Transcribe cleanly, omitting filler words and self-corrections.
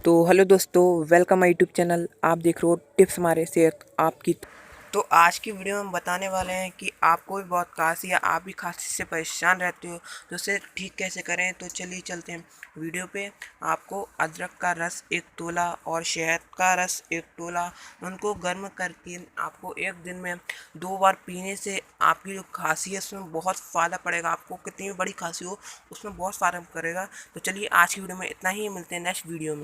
तो हेलो दोस्तों, welcome my YouTube channel. आप देख रहे हो टिप्स हमारे सेहत आपकी। तो आज की वीडियो में हम बताने वाले हैं कि आपको भी बहुत खांसी या आप भी खांसी से परेशान रहते हो तो उसे ठीक कैसे करें। तो चलिए चलते हैं वीडियो पे। आपको अदरक का रस 1 तोला और शहद का रस 1 तोला उनको गर्म करके आपको एक दिन में 2 बार पीने से आपकी जो खांसी है उसमें बहुत फ़ायदा पड़ेगा। आपको कितनी भी बड़ी खांसी हो उसमें बहुत फ़ायदा करेगा। तो चलिए आज की वीडियो में इतना ही, मिलते हैं नेक्स्ट वीडियो में।